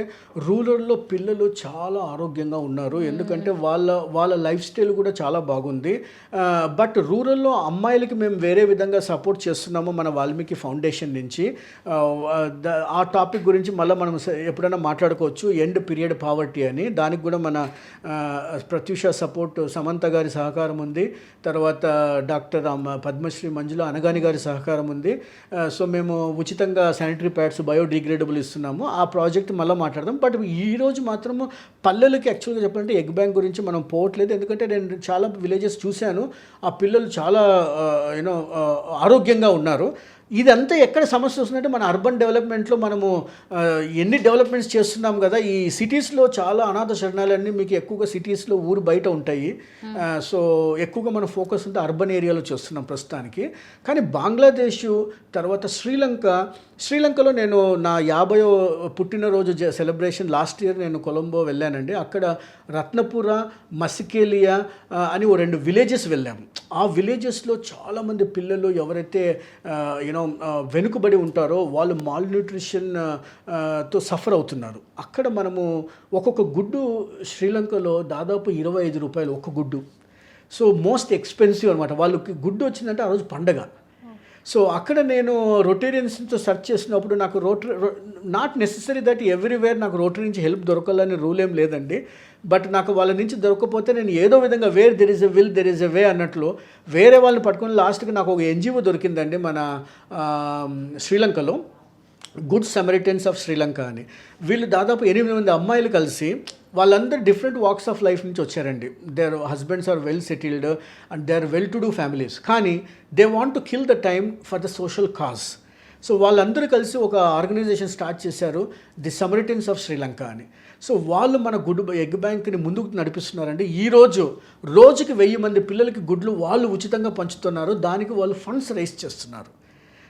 రూరల్లో పిల్లలు చాలా ఆరోగ్యంగా ఉన్నారు, ఎందుకంటే వాళ్ళ లైఫ్ స్టైల్ కూడా చాలా బాగుంది. బట్ రూరల్లో అమ్మాయిలకి మేము వేరే విధంగా సపోర్ట్ చేస్తున్నాము మన వాల్మీకి ఫౌండేషన్ నుంచి. ఆ టాపిక్ గురించి మళ్ళీ మనం ఎప్పుడైనా మాట్లాడుకోవచ్చు, ఎండ్ పీరియడ్ పావర్టీ అని. దానికి కూడా మన ప్రత్యూష సపోర్ట్, సమంత గారి సహకారం ఉంది, తర్వాత డాక్టర్ పద్మశ్రీ మంజుల అనగాని గారి సహకారం ఉంది. సో మేము ఉచితంగా శానిటరీ ప్యాడ్స్ బయోడిగ్రేడబుల్ ఇస్తున్నాము. ఆ ప్రాజెక్ట్ మళ్ళీ మాట్లాడదాం. బట్ ఈరోజు మాత్రము పల్లెలకి యాక్చువల్గా చెప్పాలంటే ఎగ్ బ్యాంక్ గురించి మనం పోవట్లేదు, ఎందుకంటే నేను చాలా విలేజెస్ చూశాను, ఆ పిల్లలు చాలా ఆరోగ్యంగా ఉన్నారు. ఇదంతా ఎక్కడ సమస్య వస్తుందంటే మన అర్బన్ డెవలప్మెంట్లో మనము ఎన్ని డెవలప్మెంట్స్ చేస్తున్నాం కదా, ఈ సిటీస్లో చాలా అనాథ శరణాలన్నీ మీకు ఎక్కువగా సిటీస్లో ఊరు బయట ఉంటాయి. సో ఎక్కువగా మన ఫోకస్ అంతా అర్బన్ ఏరియాలో చేస్తున్నాం ప్రస్తుతానికి. కానీ బంగ్లాదేశ్, తర్వాత శ్రీలంకలో నేను నా 50వ పుట్టినరోజు సెలబ్రేషన్ లాస్ట్ ఇయర్ నేను కొలంబో వెళ్ళానండి. అక్కడ రత్నపుర, మసికేలియా అని 2 విలేజెస్ వెళ్ళాము. ఆ విలేజెస్లో చాలామంది పిల్లలు ఎవరైతే వెనుకబడి ఉంటారో వాళ్ళు మాల్న్యూట్రిషన్ తో సఫర్ అవుతున్నారు. అక్కడ మనము ఒక్కొక్క గుడ్డు శ్రీలంకలో దాదాపు 25 రూపాయలు ఒక్క గుడ్డు. సో మోస్ట్ ఎక్స్పెన్సివ్ అనమాట. వాళ్ళకి గుడ్డు వచ్చిందంటే ఆ రోజు పండగ. సో అక్కడ నేను రొటేరియన్స్తో సెర్చ్ చేసినప్పుడు నాకు నాట్ నెసెసరీ దట్ ఎవ్రీవేర్ నాకు రోటరీ నుంచి హెల్ప్ దొరకాలని రూల్ ఏం లేదండి. బట్ నాకు వాళ్ళ నుంచి దొరకకపోతే నేను ఏదో విధంగా where there is a will there is a way అన్నట్లు వేరే వాళ్ళని పట్టుకొని లాస్ట్కి నాకు ఒక ఎన్జిఓ దొరికిందండి మన శ్రీలంకలో, గుడ్ సమరిటన్స్ ఆఫ్ శ్రీలంక అని. వీళ్ళు దాదాపు 8 మంది అమ్మాయిలు కలిసి, వాళ్ళందరూ డిఫరెంట్ వాక్స్ ఆఫ్ లైఫ్ నుంచి వచ్చారండి. Their husbands are well settled and they are well to do families, కానీ they want to kill the time for the social cause. So వాళ్ళందరూ కలిసి ఒక ఆర్గనైజేషన్ స్టార్ట్ చేశారు, ది సమరిటన్స్ ఆఫ్ శ్రీలంక అని. So వాళ్ళు మన ఎగ్ బ్యాంక్ని ముందుకు నడిపిస్తున్నారండి. రోజుకి 1000 మంది పిల్లలకి గుడ్లు వాళ్ళు ఉచితంగా పంచుతున్నారు. దానికి వాళ్ళు ఫండ్స్ రైజ్ చేస్తున్నారు.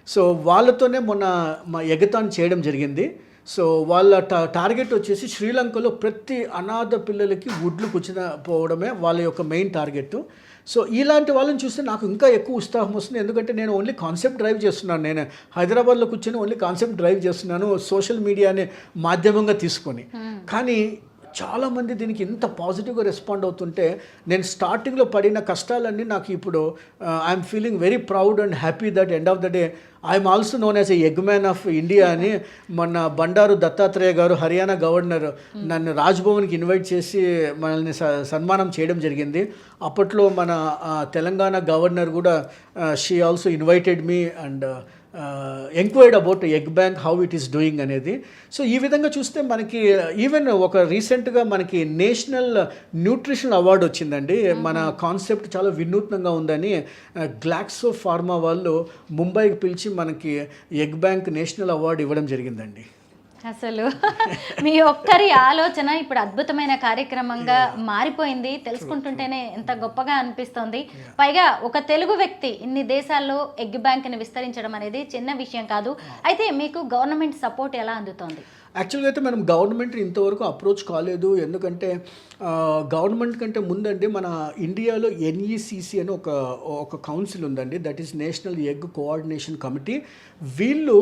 సో వాళ్ళతోనే మొన్న మా ఎగతాన్ చేయడం జరిగింది. సో వాళ్ళ టార్గెట్ వచ్చేసి శ్రీలంకలో ప్రతి అనాథ పిల్లలకి గుడ్లు పోవడమే వాళ్ళ యొక్క మెయిన్ టార్గెట్. సో ఇలాంటి వాళ్ళని చూస్తే నాకు ఇంకా ఎక్కువ ఉత్సాహం వస్తుంది, ఎందుకంటే నేను ఓన్లీ కాన్సెప్ట్ డ్రైవ్ చేస్తున్నాను. నేను హైదరాబాద్లో కూర్చొని ఓన్లీ కాన్సెప్ట్ డ్రైవ్ చేస్తున్నాను, సోషల్ మీడియాని మాధ్యమంగా తీసుకొని. కానీ చాలామంది దీనికి ఇంత పాజిటివ్గా రెస్పాండ్ అవుతుంటే నేను స్టార్టింగ్లో పడిన కష్టాలన్నీ నాకు ఇప్పుడు I'm feeling very proud and happy that end of the day I'm also known as a egg man of India అని. మొన్న బండారు దత్తాత్రేయ గారు, హర్యానా గవర్నర్, నన్ను రాజ్భవన్కి ఇన్వైట్ చేసి మనల్ని సన్మానం చేయడం జరిగింది. అప్పట్లో మన తెలంగాణ గవర్నర్ కూడా she also invited me and enquired about egg bank how it is doing అనేది. సో ఈ విధంగా చూస్తే మనకి ఈవెన్ ఒక రీసెంట్గా మనకి నేషనల్ న్యూట్రిషన్ అవార్డు వచ్చిందండి. మన కాన్సెప్ట్ చాలా వినూత్నంగా ఉందని గ్లాక్సో ఫార్మా వాళ్ళు ముంబైకి పిలిచి మనకి ఎగ్ బ్యాంక్ నేషనల్ అవార్డు ఇవ్వడం జరిగిందండి. అసలు మీ ఒక్కరి ఆలోచన ఇప్పుడు అద్భుతమైన కార్యక్రమంగా మారిపోయింది. తెలుసుకుంటుంటేనే ఎంత గొప్పగా అనిపిస్తోంది. పైగా ఒక తెలుగు వ్యక్తి ఇన్ని దేశాల్లో ఎగ్ బ్యాంక్ని విస్తరించడం అనేది చిన్న విషయం కాదు. అయితే మీకు గవర్నమెంట్ సపోర్ట్ ఎలా అందుతోంది? యాక్చువల్గా అయితే మనం గవర్నమెంట్ ఇంతవరకు అప్రోచ్ కాలేదు, ఎందుకంటే గవర్నమెంట్ కంటే ముందండి మన ఇండియాలో NECC అని ఒక కౌన్సిల్ ఉందండి, that is national egg coordination committee. వీళ్ళు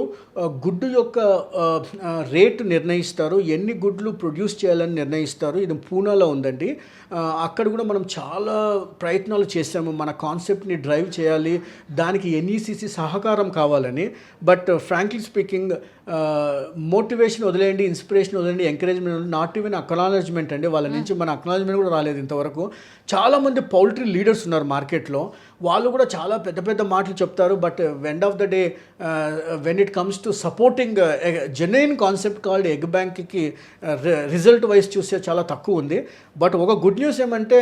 గుడ్డు యొక్క రేటు నిర్ణయిస్తారు, ఎన్ని గుడ్లు ప్రొడ్యూస్ చేయాలని నిర్ణయిస్తారు. ఇది పూనాలో ఉందండి. అక్కడ కూడా మనం చాలా ప్రయత్నాలు చేసాము, మన కాన్సెప్ట్ని డ్రైవ్ చేయాలి, దానికి NECC సహకారం కావాలని. బట్ ఫ్రాంక్లీ స్పీకింగ్ మోటివేషన్ వదిలేయండి, ఇన్స్పిరేషన్ వదిలేండి, ఎంకరేజ్మెంట్, నాట్ ఈవెన్ అక్నాలజ్మెంట్ అండి. వాళ్ళ నుంచి మన అక్నాలజ్మెంట్ కూడా రాలేదు ఇంతవరకు. చాలామంది పౌల్ట్రీ లీడర్స్ ఉన్నారు మార్కెట్లో, వాళ్ళు కూడా చాలా పెద్ద పెద్ద మాటలు చెప్తారు. But end of the day when it comes to supporting genuine concept called egg బ్యాంక్కి రిజల్ట్ వైజ్ చూస్తే చాలా తక్కువ ఉంది. బట్ ఒక గుడ్ న్యూస్ ఏమంటే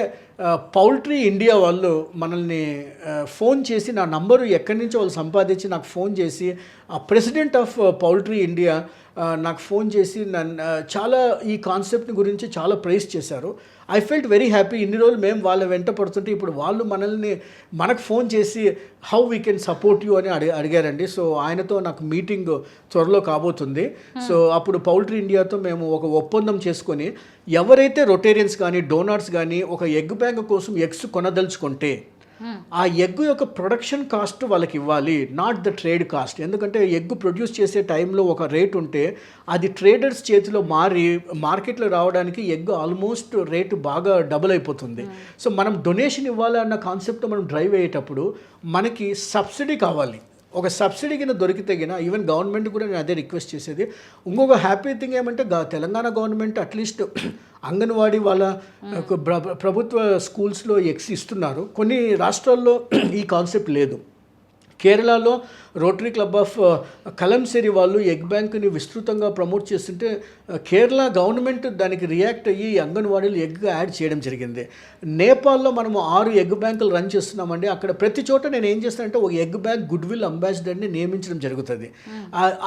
పౌల్ట్రీ ఇండియా వాళ్ళు మనల్ని ఫోన్ చేసి నా నంబరు ఎక్కడి నుంచో వాళ్ళు సంపాదించి నాకు ఫోన్ చేసి ఆ ప్రెసిడెంట్ ఆఫ్ పౌల్ట్రీ ఇండియా నాకు ఫోన్ చేసి నన్ను చాలా ఈ కాన్సెప్ట్ని గురించి చాలా ప్రైజ్ చేశారు. I felt very happy. ఇన్ని రోజులు మేము వాళ్ళ వెంట పడుతుంటే ఇప్పుడు వాళ్ళు మనకు ఫోన్ చేసి how we can support you అని అడిగారండి. సో ఆయనతో నాకు మీటింగ్ త్వరలో కాబోతుంది. సో అప్పుడు పౌల్ట్రీ ఇండియాతో మేము ఒక ఒప్పందం చేసుకొని ఎవరైతే రొటేరియన్స్ కానీ డోనార్స్ కానీ ఒక ఎగ్ బ్యాంక్ కోసం ఎగ్స్ కొనదలుచుకుంటే ఆ ఎగ్ యొక్క ప్రొడక్షన్ కాస్ట్ వాళ్ళకి ఇవ్వాలి, నాట్ ద ట్రేడ్ కాస్ట్. ఎందుకంటే ఎగ్ ప్రొడ్యూస్ చేసే టైంలో ఒక రేట్ ఉంటే అది ట్రేడర్స్ చేతిలో మారి మార్కెట్లో రావడానికి ఎగ్ ఆల్మోస్ట్ రేటు బాగా డబుల్ అయిపోతుంది. సో మనం డొనేషన్ ఇవ్వాలి అన్న కాన్సెప్ట్ మనం డ్రైవ్ అయ్యేటప్పుడు మనకి సబ్సిడీ కావాలి. ఒక సబ్సిడీ కింద దొరికితే గిన ఈవెన్ గవర్నమెంట్ కూడా నేను అదే రిక్వెస్ట్ చేసేది. ఇంకొక హ్యాపీ థింగ్ ఏమంటే తెలంగాణ గవర్నమెంట్ అట్లీస్ట్ అంగన్వాడీ వాళ్ళ ప్రభుత్వ స్కూల్స్లో ఎగ్స్ ఇస్తున్నారు. కొన్ని రాష్ట్రాల్లో ఈ కాన్సెప్ట్ లేదు. కేరళలో రోటరీ క్లబ్ ఆఫ్ కలంసేరి వాళ్ళు ఎగ్ బ్యాంక్ని విస్తృతంగా ప్రమోట్ చేస్తుంటే కేరళ గవర్నమెంట్ దానికి రియాక్ట్ అయ్యి అంగన్వాడీలు ఎగ్ యాడ్ చేయడం జరిగింది. నేపాల్లో మనము 6 ఎగ్ బ్యాంకులు రన్ చేస్తున్నామండి. అక్కడ ప్రతి చోట నేను ఏం చేస్తానంటే ఒక ఎగ్ బ్యాంక్ గుడ్ విల్ అంబాసిడర్ని నియమించడం జరుగుతుంది.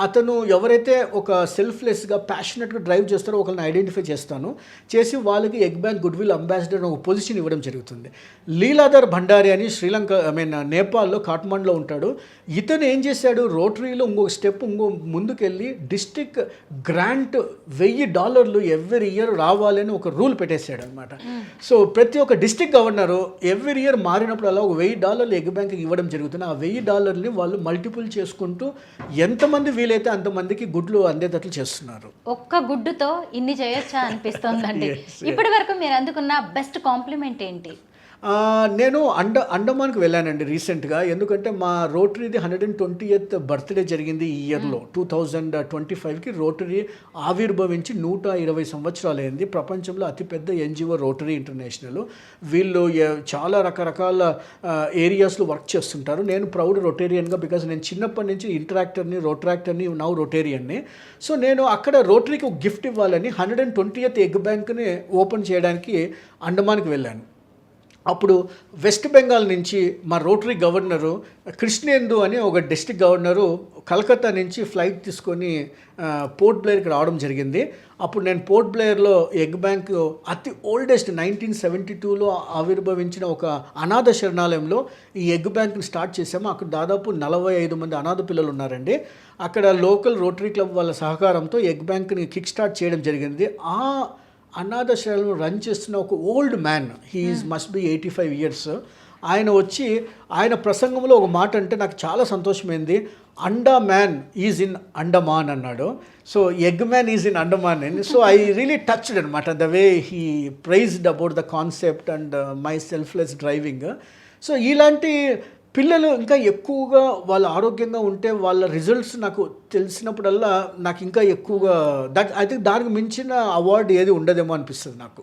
అతను ఎవరైతే ఒక సెల్ఫ్లెస్గా ప్యాషనెట్గా డ్రైవ్ చేస్తారో ఒకరిని ఐడెంటిఫై చేస్తాను, చేసి వాళ్ళకి egg bank good will ambassador ఒక పొజిషన్ ఇవ్వడం జరుగుతుంది. లీలాధర్ భండారి అని శ్రీలంక నేపాల్లో కాఠ్మండ్లో ఉంటాడు. ఇతను ఏం చేశాడు, రోటరీలో ఇంకొక స్టెప్ ముందుకెళ్ళి డిస్ట్రిక్ట్ గ్రాంట్ $1000 ఎవ్రీ ఇయర్ రావాలని ఒక రూల్ పెట్టేశాడు అనమాట. సో ప్రతి ఒక్క డిస్ట్రిక్ట్ గవర్నరు ఎవ్రీ ఇయర్ మారినప్పుడు అలా ఒక $1000 ఎగ్ బ్యాంక్కి ఇవ్వడం జరుగుతుంది. ఆ $1000 వాళ్ళు మల్టిపుల్ చేసుకుంటూ ఎంతమంది వీలైతే అంతమందికి గుడ్లు అందేటట్లు చేస్తున్నారు. ఒక్క గుడ్డుతో ఇన్ని చేయొచ్చా అనిపిస్తోందండి. ఇప్పటి వరకు మీరు అందుకున్న బెస్ట్ కాంప్లిమెంట్ ఏంటి? నేను అండమాన్కి వెళ్ళానండి రీసెంట్గా. ఎందుకంటే మా రోటరీది 120th బర్త్డే జరిగింది ఈ ఇయర్లో. 2025కి రోటరీ ఆవిర్భవించి 120 సంవత్సరాలు అయింది. ప్రపంచంలో అతిపెద్ద ఎన్జిఓ రోటరీ ఇంటర్నేషనల్. వీళ్ళు చాలా రకరకాల ఏరియాస్లో వర్క్ చేస్తుంటారు. నేను ప్రౌడ్ రొటేరియన్గా, బికాజ్ నేను చిన్నప్పటి నుంచి ఇంటరాక్టర్ని, రోటరాక్టర్ని, నౌ రొటేరియన్ని. సో నేను అక్కడ రోటరీకి ఒక గిఫ్ట్ ఇవ్వాలని 120th ఎగ్ బ్యాంక్ని ఓపెన్ చేయడానికి అండమాన్కి వెళ్ళాను. అప్పుడు వెస్ట్ బెంగాల్ నుంచి మా రోటరీ గవర్నరు కృష్ణేందు అని ఒక డిస్ట్రిక్ట్ గవర్నరు కలకత్తా నుంచి ఫ్లైట్ తీసుకొని పోర్ట్ బ్లేయర్కి రావడం జరిగింది. అప్పుడు నేను పోర్ట్ బ్లేయర్లో ఎగ్ బ్యాంక్ అతి ఓల్డెస్ట్ 1972లో ఆవిర్భవించిన ఒక అనాథ శరణాలయంలో ఈ ఎగ్ బ్యాంక్ని స్టార్ట్ చేసాము. అక్కడ దాదాపు 45 మంది అనాథ పిల్లలు ఉన్నారండి. అక్కడ లోకల్ రోటరీ క్లబ్ వాళ్ళ సహకారంతో ఎగ్ బ్యాంక్ని కిక్ స్టార్ట్ చేయడం జరిగింది. ఆ అనాథ శరణాలయం రన్ చేస్తున్న ఒక old man, he is must be 85 years. ఆయన వచ్చి ఆయన ప్రసంగంలో ఒక మాట అంటే నాకు చాలా సంతోషమైంది. అండా మ్యాన్ ఈజ్ ఇన్ అండమాన్ అన్నాడు. So egg man is in Andaman అని. సో ఐ రియలీ టచ్డ్ అనమాట the way he praised about the concept and my selfless driving. So ఇలాంటి పిల్లలు ఇంకా ఎక్కువగా వాళ్ళు ఆరోగ్యంగా ఉంటే వాళ్ళ రిజల్ట్స్ నాకు తెలిసినప్పుడల్లా నాకు ఇంకా ఎక్కువగా ఐ థింక్ దానికి మించిన అవార్డు ఏది ఉండదేమో అనిపిస్తుంది నాకు.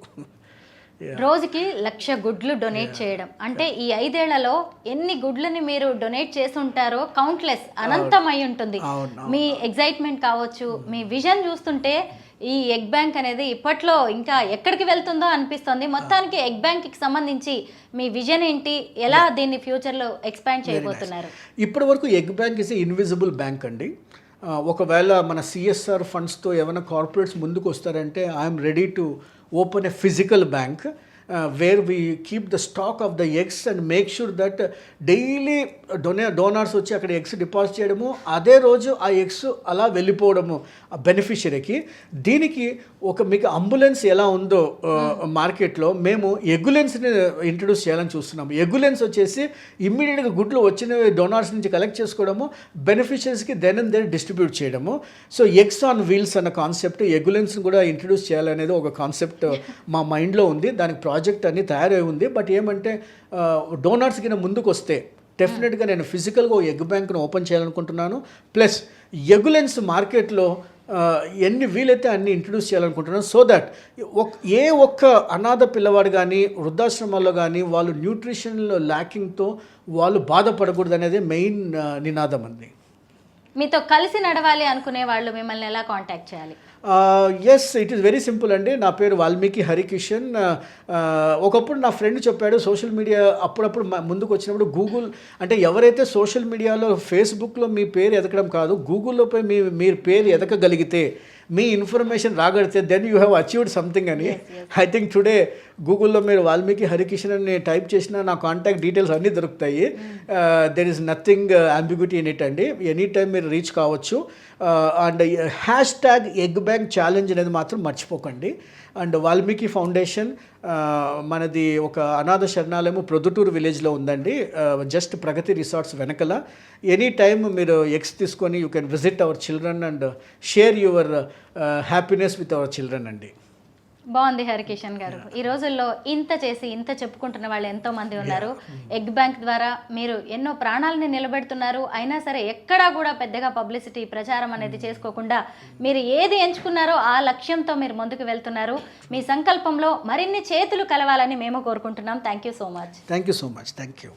రోజుకి 1,00,000 గుడ్లు డొనేట్ చేయడం అంటే ఈ 5 ఏళ్లలో ఎన్ని గుడ్లని మీరు డొనేట్ చేసి ఉంటారో కౌంట్లెస్, అనంతమై ఉంటుంది. మీ ఎగ్జైట్మెంట్ కావచ్చు, మీ విజన్ చూస్తుంటే ఈ ఎగ్ బ్యాంక్ అనేది ఇప్పట్లో ఇంకా ఎక్కడికి వెళ్తుందో అనిపిస్తుంది. మొత్తానికి ఎగ్ బ్యాంక్కి సంబంధించి మీ విజన్ ఏంటి, ఎలా దీన్ని ఫ్యూచర్లో ఎక్స్పాండ్ చేయబోతున్నారు? ఇప్పటి వరకు egg bank is invisible bank అండి. ఒకవేళ మన CSR ఫండ్స్తో ఏమైనా కార్పొరేట్స్ ముందుకు వస్తారంటే I'm ready to open a physical bank where we keep the stock of the eggs and make sure that daily donors వచ్చి అక్కడ ఎగ్స్ డిపాజిట్ చేయడము, అదే రోజు ఆ ఎగ్స్ అలా వెళ్ళిపోవడము బెనిఫిషరీకి. దీనికి ఒక మీకు అంబులెన్స్ ఎలా ఉందో మార్కెట్లో మేము ఎగ్యులెన్స్ని ఇంట్రడ్యూస్ చేయాలని చూస్తున్నాము. ఎగ్యులెన్స్ వచ్చేసి ఇమ్మీడియట్గా గుడ్లు వచ్చిన డోనార్స్ నుంచి కలెక్ట్ చేసుకోవడము, బెనిఫిషరీస్కి దెన్ అండ్ దెన్ డిస్ట్రిబ్యూట్ చేయడము. సో ఎగ్స్ ఆన్ వీల్స్ అన్న కాన్సెప్ట్, ఎగ్యులెన్స్ని కూడా ఇంట్రడ్యూస్ చేయాలనేది ఒక కాన్సెప్ట్ మా మైండ్లో ఉంది. దానికి ప్రాజెక్ట్ అన్నీ తయారై ఉంది. బట్ ఏమంటే డోనార్స్ కింద ముందుకు వస్తే డెఫినెట్గా నేను ఫిజికల్గా ఎగ్ బ్యాంక్ను ఓపెన్ చేయాలనుకుంటున్నాను. ప్లస్ ఎగ్యులెన్స్ మార్కెట్లో ఎన్ని వీలైతే అన్ని ఇంట్రడ్యూస్ చేయాలనుకుంటున్నాను. సో దట్ ఏ ఒక్క అనాథ పిల్లవాడు కానీ వృద్ధాశ్రమాల్లో కానీ వాళ్ళు న్యూట్రిషన్లో ల్యాకింగ్తో వాళ్ళు బాధపడకూడదు అనేది మెయిన్ నినాదం అండి. మీతో కలిసి నడవాలి అనుకునే వాళ్ళు మిమ్మల్ని ఎలా కాంటాక్ట్ చేయాలి? Yes, it is very simple అండి. నా పేరు వాల్మీకి హరికిషన్. ఒకప్పుడు నా ఫ్రెండ్ చెప్పాడు, సోషల్ మీడియా అప్పుడప్పుడు ముందుకు వచ్చినప్పుడు గూగుల్ అంటే ఎవరైతే సోషల్ మీడియాలో ఫేస్బుక్లో మీ పేరు ఎదకడం కాదు, గూగుల్లో పోయి మీరు పేరు ఎదకగలిగితే, మీ ఇన్ఫర్మేషన్ రాగడితే then you have achieved something అని. ఐ థింక్ టుడే గూగుల్లో మీరు వాల్మీకి హరికిషన్ అని టైప్ చేసినా నా కాంటాక్ట్ డీటెయిల్స్ అన్నీ దొరుకుతాయి. There is nothing ambiguity in it అండి. ఎనీ టైం మీరు రీచ్ కావచ్చు. And hash tag egg bank challenge అనేది మాత్రం మర్చిపోకండి. అండ్ వాల్మీకి ఫౌండేషన్ మనది ఒక అనాథ శరణాలయము ప్రొద్దుటూరు విలేజ్లో ఉందండి, జస్ట్ ప్రగతి రిసార్ట్స్ వెనకల. ఎనీ టైమ్ మీరు ఎగ్స్ తీసుకొని you can visit our children and share your happiness with our children అండి. బాగుంది హరికిషన్ గారు. ఈ రోజుల్లో ఇంత చేసి ఇంత చెప్పుకుంటున్న వాళ్ళు ఎంతో మంది ఉన్నారు. ఎగ్ బ్యాంక్ ద్వారా మీరు ఎన్నో ప్రాణాలని నిలబెడుతున్నారు. అయినా సరే ఎక్కడా కూడా పెద్దగా పబ్లిసిటీ ప్రచారం అనేది చేసుకోకుండా మీరు ఏది ఎంచుకున్నారో ఆ లక్ష్యంతో మీరు ముందుకు వెళ్తున్నారు. మీ సంకల్పంలో మరిన్ని చేతులు కలవాలని మేము కోరుకుంటున్నాం. Thank you so much. Thank you so much. Thank you.